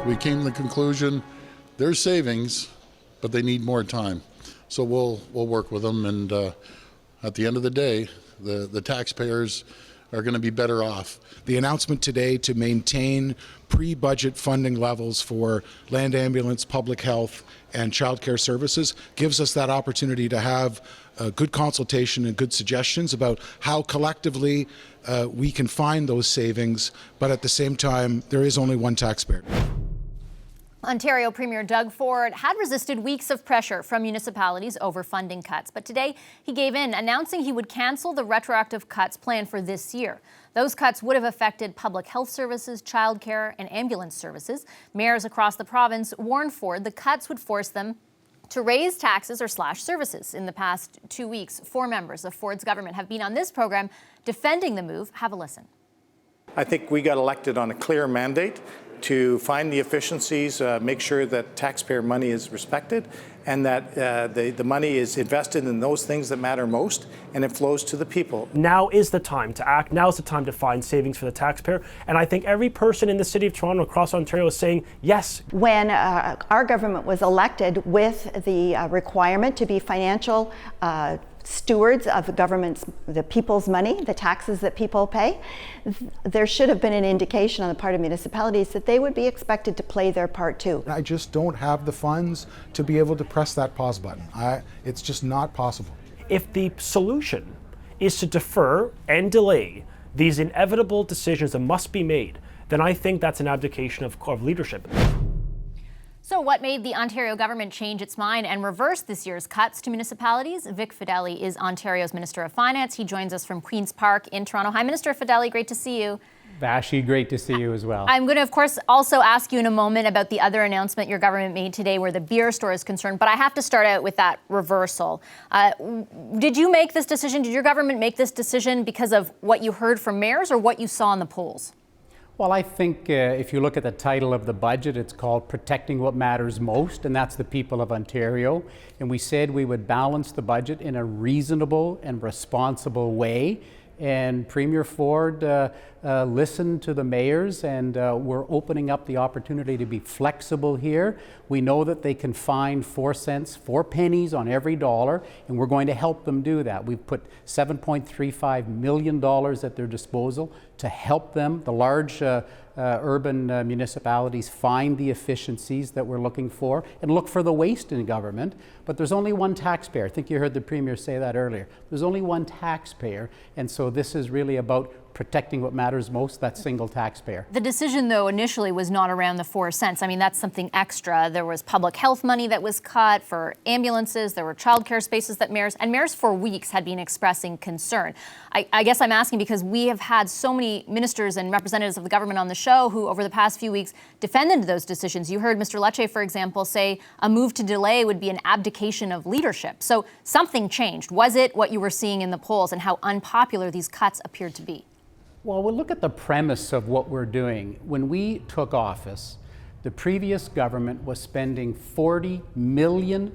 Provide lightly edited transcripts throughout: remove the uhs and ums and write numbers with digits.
We came to the conclusion there's savings, but they need more time. So we'll work with them, and at the end of the day, the taxpayers are going to be better off. The announcement today to maintain pre-budget funding levels for land ambulance, public health, and childcare services gives us that opportunity to have good consultation and good suggestions about how collectively we can find those savings, but at the same time, there is only one taxpayer. Ontario Premier Doug Ford had resisted weeks of pressure from municipalities over funding cuts, but today he gave in, announcing he would cancel the retroactive cuts planned for this year. Those cuts would have affected public health services, childcare, and ambulance services. Mayors across the province warned Ford the cuts would force them to raise taxes or slash services. In the past 2 weeks, 4 members of Ford's government have been on this program defending the move. Have a listen. I think we got elected on a clear mandate to find the efficiencies, make sure that taxpayer money is respected, and that the money is invested in those things that matter most, and it flows to the people. Now is the time to act. Now is the time to find savings for the taxpayer. And I think every person in the City of Toronto, across Ontario, is saying yes. When our government was elected with the requirement to be financial stewards of the people's money, the taxes that people pay, there should have been an indication on the part of municipalities that they would be expected to play their part too. I just don't have the funds to be able to press that pause button. It's just not possible. If the solution is to defer and delay these inevitable decisions that must be made, then I think that's an abdication of leadership. So what made the Ontario government change its mind and reverse this year's cuts to municipalities? Vic Fedeli is Ontario's Minister of Finance. He joins us from Queen's Park in Toronto. Hi, Minister Fedeli. Great to see you. Vashi, great to see you as well. I'm going to, of course, also ask you in a moment about the other announcement your government made today where the beer store is concerned, but I have to start out with that reversal. Did you make this decision? Did your government make this decision because of what you heard from mayors or what you saw in the polls? Well, I think if you look at the title of the budget, it's called Protecting What Matters Most, and that's the people of Ontario. And we said we would balance the budget in a reasonable and responsible way. And Premier Ford listened to the mayors, and we're opening up the opportunity to be flexible here. We know that they can find 4 cents, 4 pennies on every dollar, and we're going to help them do that. We've put $7.35 million at their disposal to help them, the large urban municipalities, find the efficiencies that we're looking for and look for the waste in government. But there's only one taxpayer. I think you heard the Premier say that earlier. There's only one taxpayer, and so this is really about protecting what matters most, that single taxpayer. The decision, though, initially was not around the 4 cents. I mean, that's something extra. There was public health money that was cut for ambulances. There were childcare spaces that mayors for weeks had been expressing concern. I guess I'm asking because we have had so many ministers and representatives of the government on the show who, over the past few weeks, defended those decisions. You heard Mr. Lecce, for example, say a move to delay would be an abdication of leadership. So something changed. Was it what you were seeing in the polls and how unpopular these cuts appeared to be? Well, we'll look at the premise of what we're doing. When we took office, the previous government was spending $40 million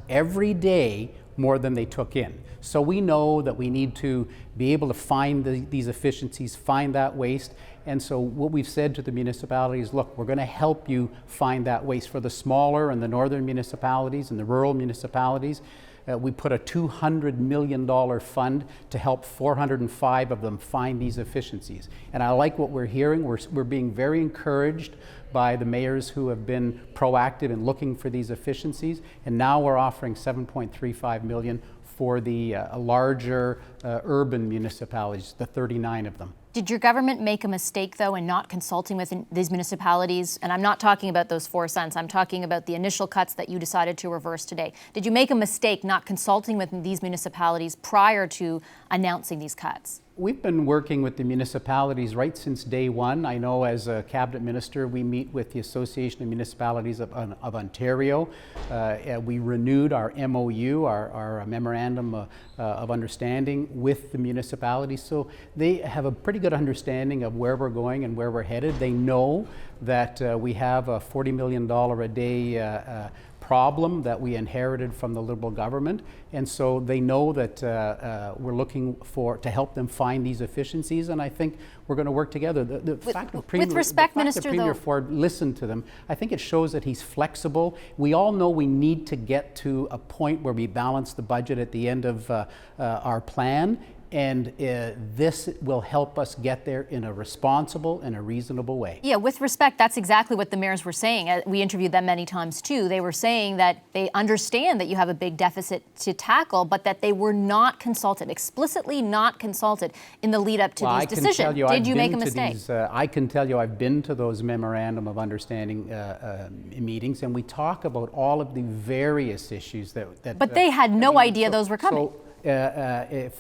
every day more than they took in. So we know that we need to be able to find these efficiencies, find that waste. And so what we've said to the municipalities, look, we're going to help you find that waste. For the smaller and the northern municipalities and the rural municipalities, we put a $200 million fund to help 405 of them find these efficiencies. And I like what we're hearing. We're being very encouraged by the mayors who have been proactive in looking for these efficiencies. And now we're offering $7.35 million for the larger urban municipalities, the 39 of them. Did your government make a mistake, though, in not consulting with these municipalities? And I'm not talking about those 4 cents. I'm talking about the initial cuts that you decided to reverse today. Did you make a mistake not consulting with these municipalities prior to announcing these cuts? We've been working with the municipalities right since day one. I know as a cabinet minister, we meet with the Association of Municipalities of Ontario. We renewed our MOU, our Memorandum of Understanding with the municipalities. So they have a pretty good understanding of where we're going and where we're headed. They know that we have a $40 million a day problem that we inherited from the Liberal government, and so they know that we're looking to help them find these efficiencies, and I think we're going to work together. With respect, Minister, Premier though, Ford listened to them, I think it shows that he's flexible. We all know we need to get to a point where we balance the budget at the end of our plan, and this will help us get there in a responsible and a reasonable way. Yeah, with respect, that's exactly what the mayors were saying. We interviewed them many times too. They were saying that they understand that you have a big deficit to tackle, but that they were not consulted, explicitly not consulted in the lead up to these decisions. Did you make a mistake? I can tell you I've been to those memorandum of understanding meetings, and we talk about all of the various issues that but they had no idea those were coming.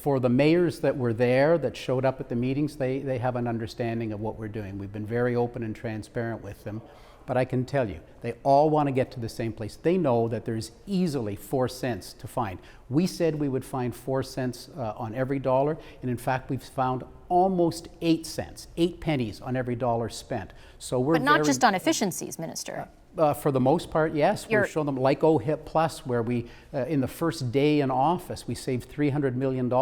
For the mayors that were there, that showed up at the meetings, they have an understanding of what we're doing. We've been very open and transparent with them. But I can tell you, they all want to get to the same place. They know that there's easily 4 cents to find. We said we would find 4 cents on every dollar, and in fact, we've found almost 8 cents, 8 pennies on every dollar spent. So we're but not just on efficiencies, Minister. For the most part, yes. We've shown them, like OHIP Plus, where we, in the first day in office, we saved $300 million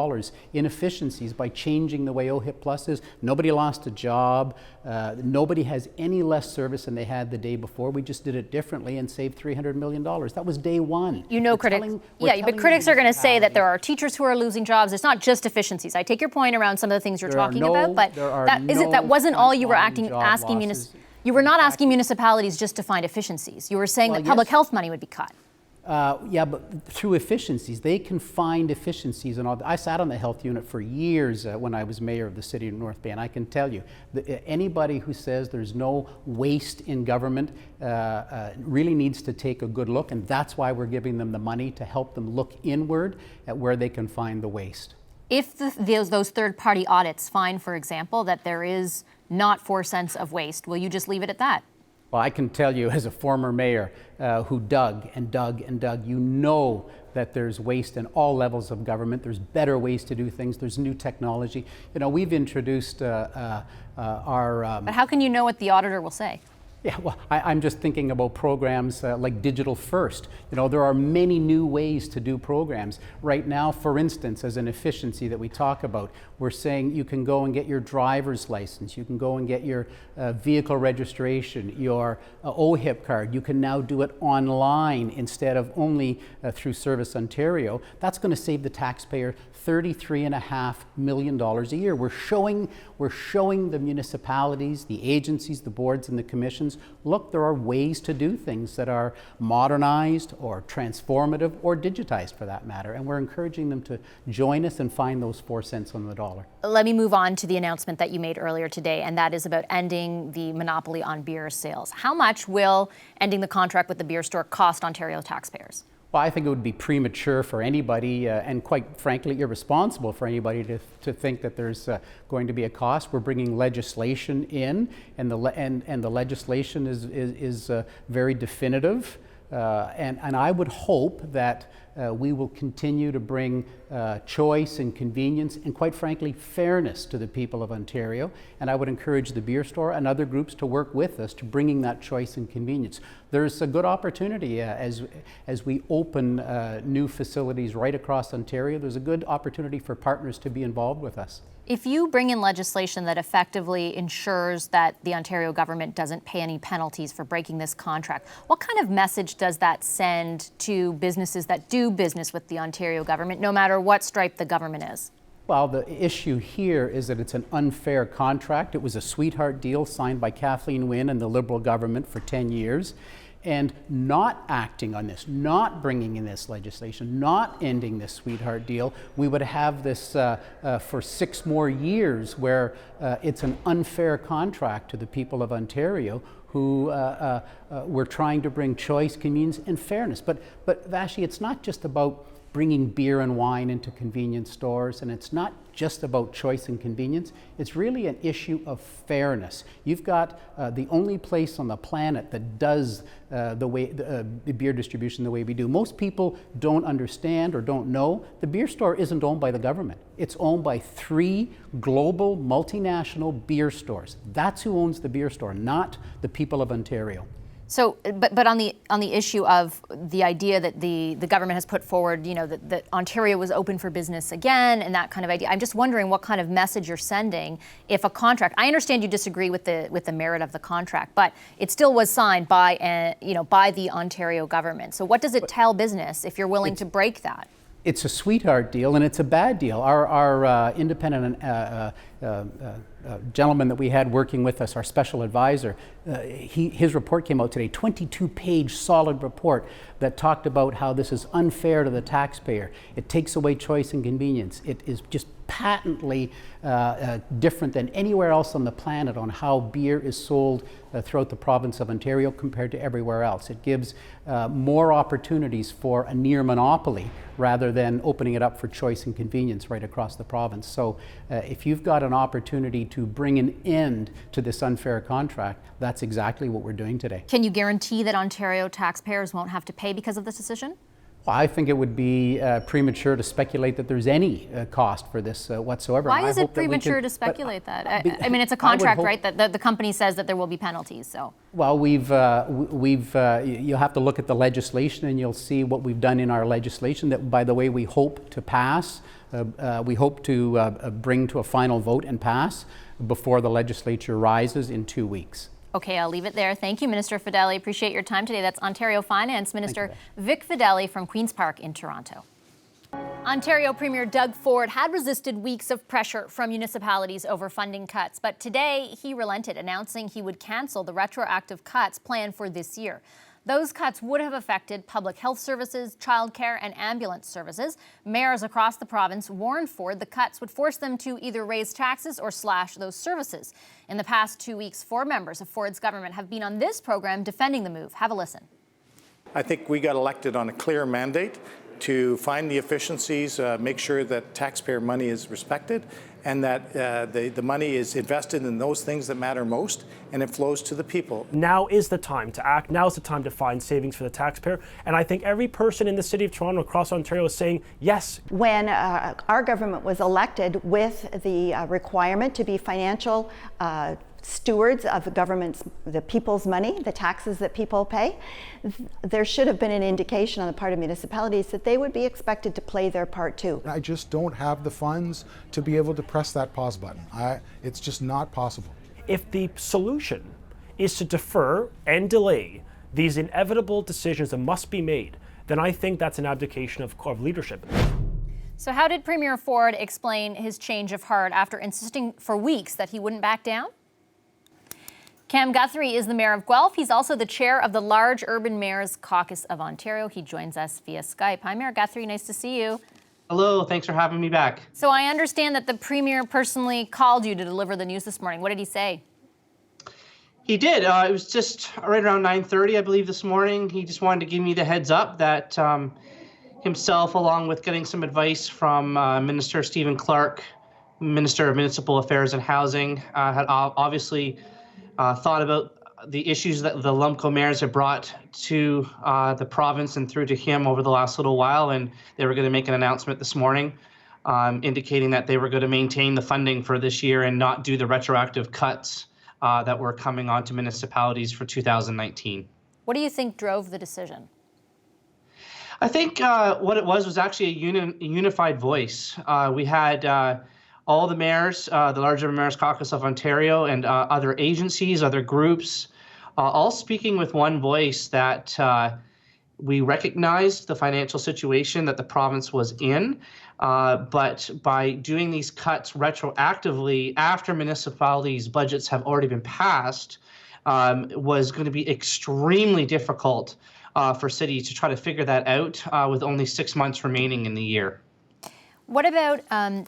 in efficiencies by changing the way OHIP Plus is. Nobody lost a job. Nobody has any less service than they had the day before. We just did it differently and saved $300 million. That was day one. You know, critics but critics are going to say that there are teachers who are losing jobs. It's not just efficiencies. I take your point around some of the things you're talking about, but that wasn't all you were asking municipalities. You were not asking municipalities just to find efficiencies. You were saying that public health money would be cut. Yeah, but through efficiencies, they can find efficiencies. And I sat on the health unit for years when I was mayor of the city of North Bay, and I can tell you that anybody who says there's no waste in government really needs to take a good look, and that's why we're giving them the money to help them look inward at where they can find the waste. If those third-party audits find, for example, that there is not 4 cents of waste, will you just leave it at that? Well, I can tell you as a former mayor who dug and dug and dug, you know that there's waste in all levels of government. There's better ways to do things. There's new technology. You know, we've introduced our... But how can you know what the auditor will say? Yeah, well, I'm just thinking about programs like Digital First. You know, there are many new ways to do programs. Right now, for instance, as an efficiency that we talk about, we're saying you can go and get your driver's license, you can go and get your vehicle registration, your OHIP card. You can now do it online instead of only through Service Ontario. That's going to save the taxpayer $33.5 million a year. We're showing the municipalities, the agencies, the boards, and the commissions, look, there are ways to do things that are modernized or transformative or digitized for that matter, and we're encouraging them to join us and find those 4 cents on the dollar. Let me move on to the announcement that you made earlier today, and that is about ending the monopoly on beer sales. How much will ending the contract with the beer store cost Ontario taxpayers? Well, I think it would be premature for anybody, and quite frankly, irresponsible for anybody to think that there's going to be a cost. We're bringing legislation in, and the legislation is very definitive. And I would hope that we will continue to bring choice and convenience and, quite frankly, fairness to the people of Ontario. And I would encourage the beer store and other groups to work with us to bringing that choice and convenience. There's a good opportunity as we open new facilities right across Ontario. There's a good opportunity for partners to be involved with us. If you bring in legislation that effectively ensures that the Ontario government doesn't pay any penalties for breaking this contract, what kind of message does that send to businesses that do business with the Ontario government, no matter what stripe the government is? Well, the issue here is that it's an unfair contract. It was a sweetheart deal signed by Kathleen Wynne and the Liberal government for 10 years. And not acting on this, not bringing in this legislation, not ending this sweetheart deal, we would have this for 6 more years where it's an unfair contract to the people of Ontario who we're trying to bring choice, convenience, and fairness. But Vashi, it's not just about bringing beer and wine into convenience stores, and it's not just about choice and convenience. It's really an issue of fairness. You've got the only place on the planet that does the beer distribution the way we do. Most people don't understand or don't know the beer store isn't owned by the government. It's owned by 3 global multinational beer stores. That's who owns the beer store, not the people of Ontario. So, but on the issue of the idea that the government has put forward, you know, that Ontario was open for business again and that kind of idea, I'm just wondering what kind of message you're sending if a contract. I understand you disagree with the merit of the contract, but it still was signed by by the Ontario government. So, what does it tell business if you're willing to break that? It's a sweetheart deal and it's a bad deal. Our independent gentleman that we had working with us, our special advisor, his report came out today, 22-page solid report that talked about how this is unfair to the taxpayer. It takes away choice and convenience. It is just patently different than anywhere else on the planet on how beer is sold throughout the province of Ontario compared to everywhere else. It gives more opportunities for a near monopoly rather than opening it up for choice and convenience right across the province. So if you've got an opportunity to bring an end to this unfair contract, that's exactly what we're doing today. Can you guarantee that Ontario taxpayers won't have to pay because of this decision? Well, I think it would be premature to speculate that there's any cost for this whatsoever. Why is it premature to speculate that? I mean, it's a contract, right? That the company says that there will be penalties. So. Well, you'll have to look at the legislation, and you'll see what we've done in our legislation. That, by the way, we hope to pass. We hope to bring to a final vote and pass before the legislature rises in 2 weeks. Okay, I'll leave it there. Thank you, Minister Fedeli. Appreciate your time today. That's Ontario Finance Minister Vic Fedeli from Queen's Park in Toronto. Ontario Premier Doug Ford had resisted weeks of pressure from municipalities over funding cuts, but today he relented, announcing he would cancel the retroactive cuts planned for this year. Those cuts would have affected public health services, childcare, and ambulance services. Mayors across the province warned Ford the cuts would force them to either raise taxes or slash those services. In the past 2 weeks, 4 members of Ford's government have been on this program defending the move. Have a listen. I think we got elected on a clear mandate to find the efficiencies, make sure that taxpayer money is respected, and that the money is invested in those things that matter most, and it flows to the people. Now is the time to act. Now is the time to find savings for the taxpayer. And I think every person in the City of Toronto, across Ontario, is saying yes. When our government was elected with the requirement to be financial stewards of the people's money, the taxes that people pay, there should have been an indication on the part of municipalities that they would be expected to play their part too. I just don't have the funds to be able to press that pause button. It's just not possible. If the solution is to defer and delay these inevitable decisions that must be made, then I think that's an abdication of leadership. So how did Premier Ford explain his change of heart after insisting for weeks that he wouldn't back down? Cam Guthrie is the Mayor of Guelph. He's also the chair of the Large Urban Mayors Caucus of Ontario. He joins us via Skype. Hi, Mayor Guthrie. Nice to see you. Hello. Thanks for having me back. So I understand that the Premier personally called you to deliver the news this morning. What did he say? He did. It was just right around 9:30, I believe, this morning. He just wanted to give me the heads up that himself, along with getting some advice from Minister Stephen Clark, Minister of Municipal Affairs and Housing, had obviously thought about the issues that the Lumco mayors have brought to the province and through to him over the last little while, and they were going to make an announcement this morning indicating that they were going to maintain the funding for this year and not do the retroactive cuts that were coming onto municipalities for 2019. What do you think drove the decision? I think what it was actually a unified voice. We had all the mayors, the Large Urban Mayors Caucus of Ontario, and other agencies, other groups, all speaking with one voice that we recognized the financial situation that the province was in, but by doing these cuts retroactively after municipalities' budgets have already been passed, was going to be extremely difficult for cities to try to figure that out with only 6 months remaining in the year. What about, I'm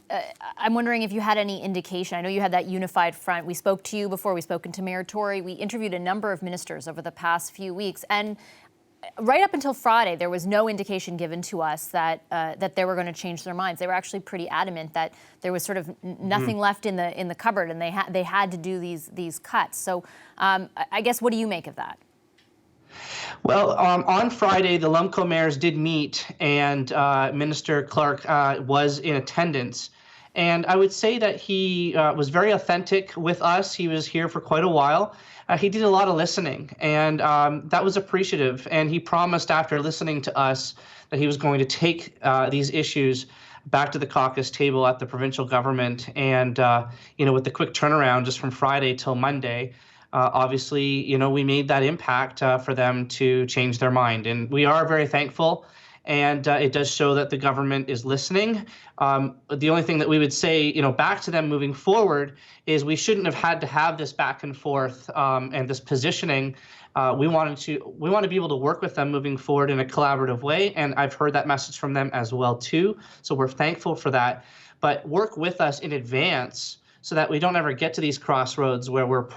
wondering if you had any indication. I know you had that unified front. We spoke to you before. We spoken to Mayor Tory. We interviewed a number of ministers over the past few weeks. And right up until Friday, there was no indication given to us that they were going to change their minds. They were actually pretty adamant that there was sort of nothing left in the cupboard, and they had to do these cuts. So I guess, what do you make of that? Well, on Friday, the Lumco mayors did meet, and Minister Clark was in attendance. And I would say that he was very authentic with us. He was here for quite a while. He did a lot of listening, and that was appreciative. And he promised after listening to us that he was going to take these issues back to the caucus table at the provincial government. And, with the quick turnaround just from Friday till Monday, obviously, we made that impact for them to change their mind. And we are very thankful. And it does show that the government is listening. The only thing that we would say, back to them moving forward is we shouldn't have had to have this back and forth and this positioning. We want to be able to work with them moving forward in a collaborative way. And I've heard that message from them as well, too. So we're thankful for that. But work with us in advance so that we don't ever get to these crossroads where we're,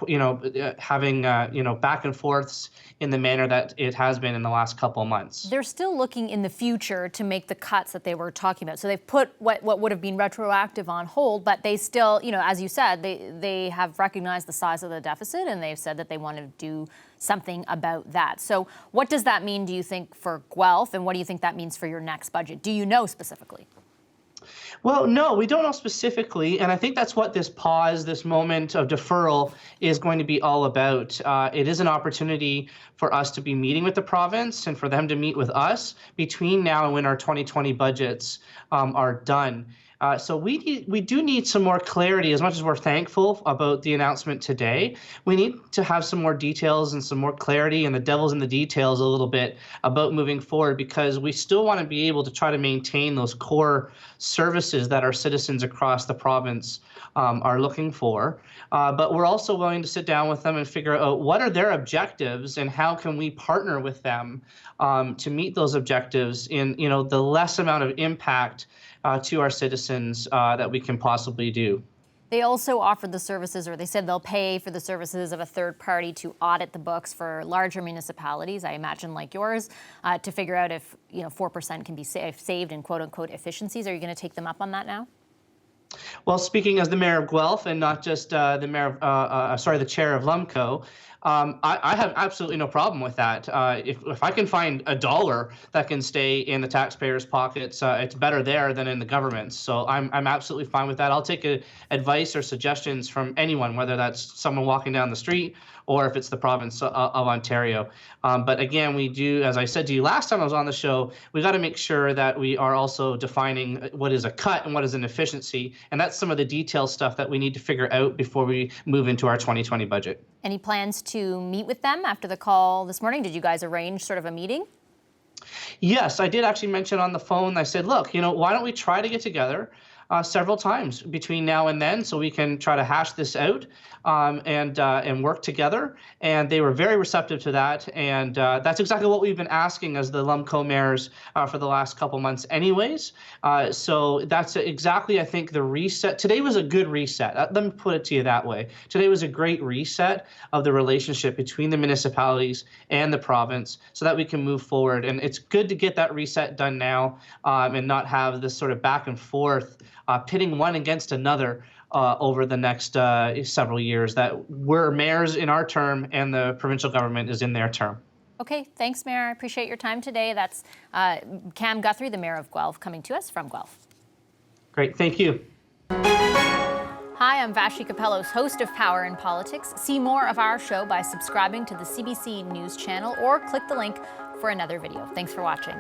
having, back and forths in the manner that it has been in the last couple of months. They're still looking in the future to make the cuts that they were talking about. So they've put what would have been retroactive on hold, but they still, as you said, they have recognized the size of the deficit, and they've said that they want to do something about that. So what does that mean, do you think, for Guelph, and what do you think that means for your next budget? Do you know specifically? Well, no, we don't know specifically, and I think that's what this pause, this moment of deferral is going to be all about. It is an opportunity for us to be meeting with the province and for them to meet with us between now and when our 2020 budgets are done. So we do need some more clarity. As much as we're thankful about the announcement today, we need to have some more details and some more clarity, and the devil's in the details a little bit about moving forward, because we still want to be able to try to maintain those core services that our citizens across the province are looking for. But we're also willing to sit down with them and figure out what are their objectives and how can we partner with them to meet those objectives in the less amount of impact to our citizens that we can possibly do. They also offered the services, or they said they'll pay for the services of a third party to audit the books for larger municipalities, I imagine like yours, to figure out if 4% can be saved in quote unquote efficiencies. Are you going to take them up on that now? Well, speaking as the mayor of Guelph and not just the chair of LUMCO, I have absolutely no problem with that. If I can find $1 that can stay in the taxpayers' pockets, it's better there than in the government's. So I'm absolutely fine with that. I'll take advice or suggestions from anyone, whether that's someone walking down the street or if it's the province of Ontario. But again, we do, as I said to you last time I was on the show, we got to make sure that we are also defining what is a cut and what is an efficiency. And that's some of the detail stuff that we need to figure out before we move into our 2020 budget. Any plans to meet with them after the call this morning? Did you guys arrange sort of a meeting? Yes, I did actually mention on the phone, I said, look, why don't we try to get together several times between now and then so we can try to hash this out and work together. And they were very receptive to that. And that's exactly what we've been asking as the LUMCO mayors for the last couple months anyways. So that's exactly, I think, the reset. Today was a good reset. Let me put it to you that way. Today was a great reset of the relationship between the municipalities and the province so that we can move forward. And it's good to get that reset done now and not have this sort of back and forth pitting one against another over the next several years, that we're mayors in our term and the provincial government is in their term. Okay, thanks, Mayor. I appreciate your time today. That's Cam Guthrie, the Mayor of Guelph, coming to us from Guelph. Great, thank you. Hi, I'm Vashi Capellos, host of Power in Politics. See more of our show by subscribing to the CBC News channel or click the link for another video. Thanks for watching.